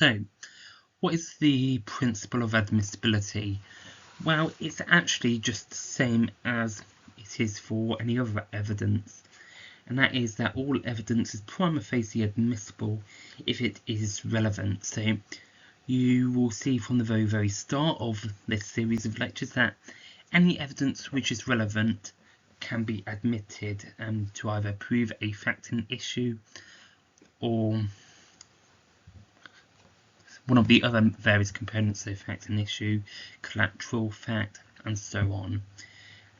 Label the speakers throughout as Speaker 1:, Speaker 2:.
Speaker 1: So, what is the principle of admissibility? Well, it's actually just the same as it is for any other evidence, and that is that all evidence is prima facie admissible if it is relevant. So you will see from the very start of this series of lectures that any evidence which is relevant can be admitted to either prove a fact and issue or one of the other various components of fact and issue, collateral fact, and so on.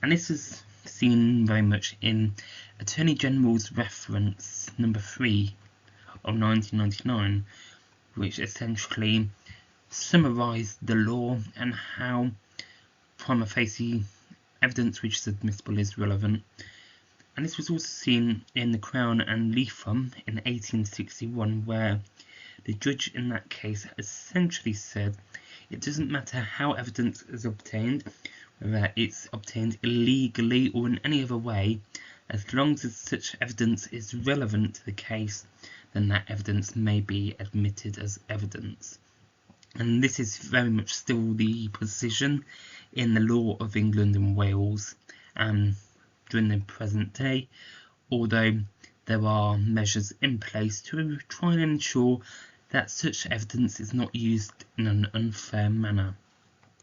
Speaker 1: And this is seen very much in Attorney General's reference number 3 of 1999, which essentially summarised the law and how prima facie evidence which is admissible is relevant. And this was also seen in the Crown and Leatham in 1861, where the judge in that case essentially said it doesn't matter how evidence is obtained, whether it's obtained illegally or in any other way, as long as such evidence is relevant to the case, then that evidence may be admitted as evidence. And this is very much still the position in the law of England and Wales during the present day, although there are measures in place to try and ensure that such evidence is not used in an unfair manner.